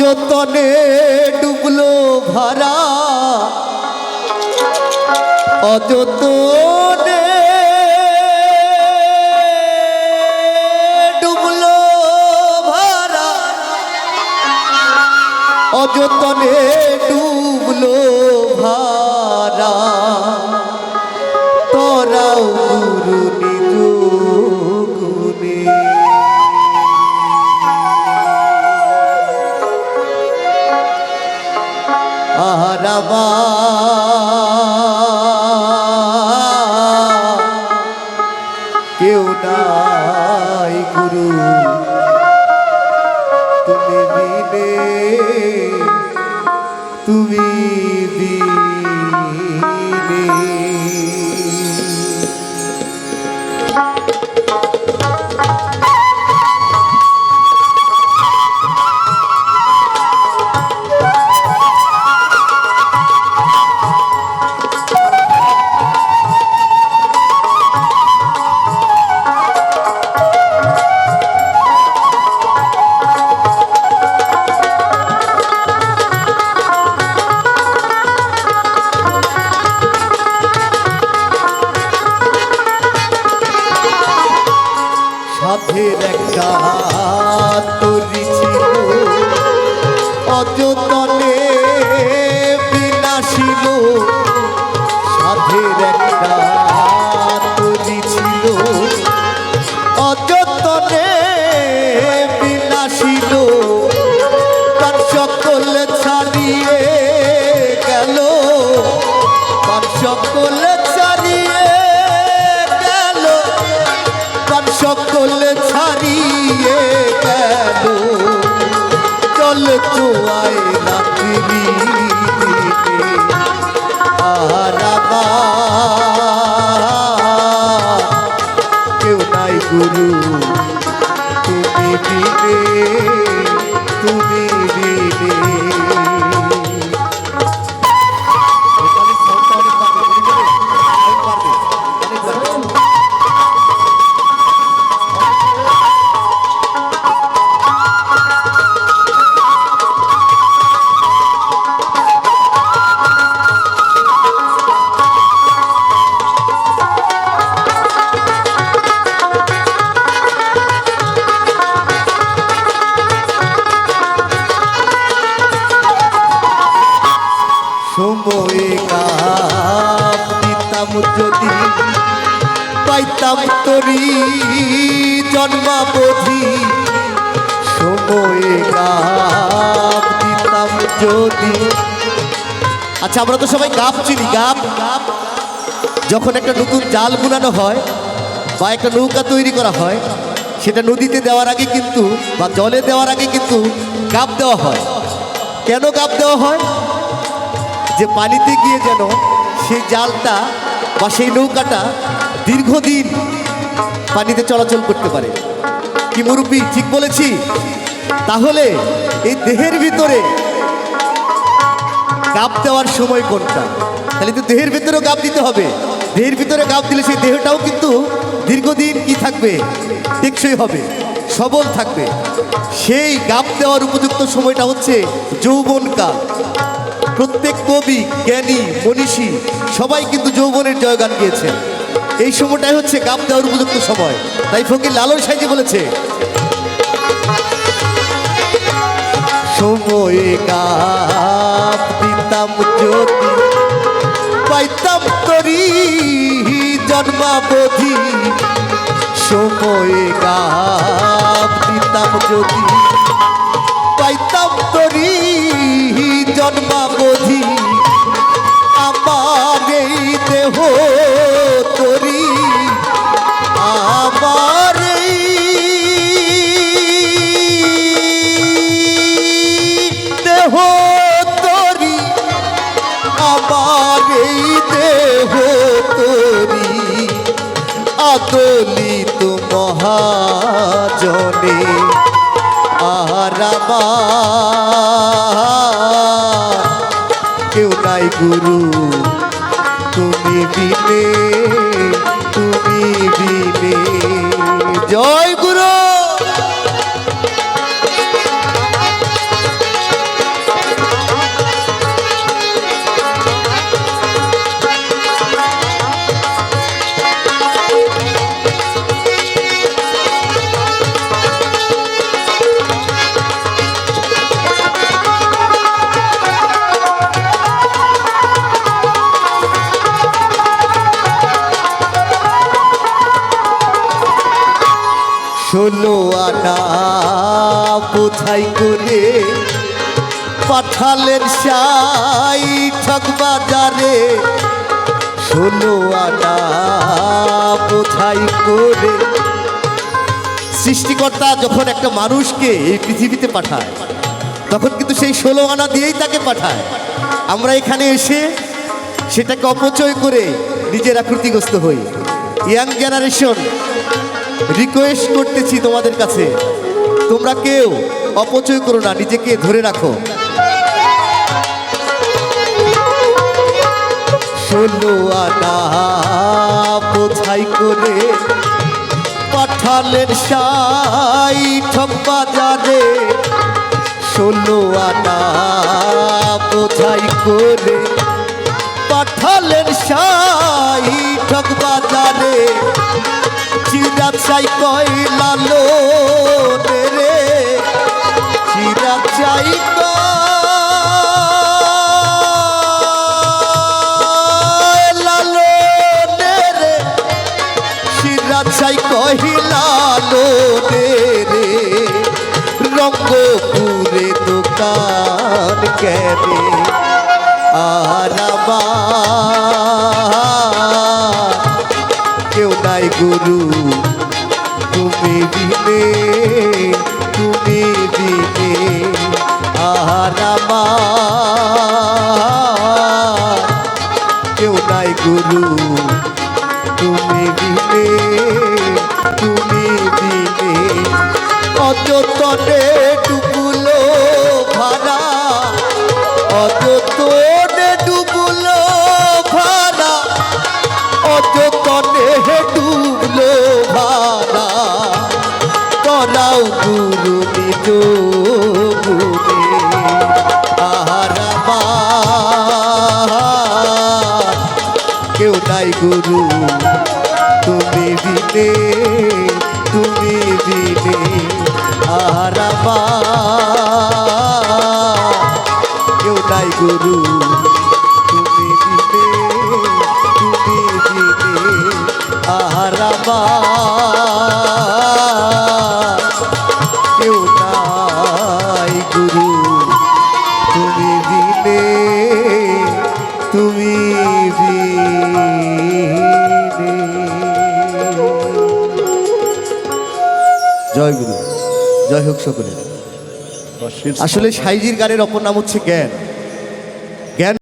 অযতনে ডুবলো ভারা অযতনে ডুবলো ভারা অযতনে ডুবলো ভারা তোরাও গুরু নিজ গুণে আহারাবা কেউ নাই গুরু তুমি বিনে তুমি বিনে সাধের একটা তরি ছিল অযতনে বিনাশিল সাধের একটা তরি ছিল অযতনে বিনাশিল তার সকল ছাড়িয়ে গেল তার সকল ছাড়িয়ে গেল তার সকল ছাড়িয়ে গেল চল চোয়াই রাত্রি আরাবা কেউ নাই গুরু তুমি বিনে তুমি বিনে সময়ে গাপ দিতাম যদি পাইতাম তরি জন্মাবধি সময়ে গাপ দিতাম যদি আচ্ছা আমরা তো সবাই গাপ চিনি গাপ যখন একটা নতুন জাল বুনানো হয় বা একটা নৌকা তৈরি করা হয় সেটা নদীতে দেওয়ার আগে কিন্তু বা জলে দেওয়ার আগে কিন্তু গাপ দেওয়া হয় কেন গাপ দেওয়া হয় যে পানিতে গিয়ে যেন সেই জালটা বা সেই নৌকাটা দীর্ঘদিন পানিতে চলাচল করতে পারে কি মুরব্বী ঠিক বলেছি তাহলে এই দেহের ভিতরে গাপ দেওয়ার সময় কোনটা তাহলে তো দেহের ভিতরেও গাপ দিতে হবে দেহের ভিতরে গাপ দিলে সেই দেহটাও কিন্তু দীর্ঘদিন কি থাকবে টেকসই হবে সবল থাকবে সেই গাপ দেওয়ার উপযুক্ত সময়টা হচ্ছে যৌবনকাল প্রত্যেক কবি জ্ঞানী মনীষী সবাই কিন্তু যৌবনের জয়গান গিয়েছেন এই সময়টাই হচ্ছে গাপ দেওয়ার উপযুক্ত সময় তাই ফকির লালন সাইজি বলেছে সময়ে গাপ দিতাম যদি পাইতাম তরি জন্মাবধি সময়ে গাপ দিতাম যদি পাইতাম তরি জন্মাবধি আমার এই দেহ তরি আমার এই দেহ তরি আমার এই দেহ তরি আদলিত মহাজনে আরামা কেউ নাই গুরু তুমি বিনে তুমি বিনে জয় গুরু ষোলো আনা বোঝাই করে পাঠালেন সাই ঠক বাজারে, ষোলো আনা বোঝাই করে। সৃষ্টিকর্তা যখন একটা মানুষকে এই পৃথিবীতে পাঠায় তখন কিন্তু সেই 16 আনা দিয়েই তাকে পাঠায়। আমরা এখানে এসে সেটাকে অপচয় করে নিজেরা ক্ষতিগ্রস্ত হই। ইয়াং জেনারেশন, রিকোয়েস্ট করতেছি তোমাদের কাছে, তোমরা কেউ অপচয় করো না, নিজেকে ধরে রাখো। 16 আনা বোঝাই করে পাঠালেন সাই ঠক বাজারে, 16 আনা বোঝাই করে পাঠালেন সাই ঠক বাজারে। চিরাত চাই কই লালো রে, চিরাত চাই লালো রে, চিরাত চাই কহিলালো রে, রঙ্গপুরে দোকান কেনে আর আমার কেউ নাই গুরু তুমি বিনে, তুমি বিনে আর আমার কেউ নাই গুরু তুমি বিনে, তুমি বিনে। অযতনে ডুবুলো ভাড়া, অযতনে ডুবুলো ভাড়া, অযতনে ডুবলো ভাড়া, করাও গুরু নিজ গুণে আর আমার কেউ নাই গুরু তুমি বিনে, তুমি বিনে আর আমার কেউ নাই গুরু তুমি বিনে, তুমি বিনে আর আমার কেউ নাই গুরু তুমি বিনে, তুমি বিনে। জয় গুরু, জয় হোক সকলের। আসলে সাইজির গানের অপর নাম হচ্ছে জ্ঞান।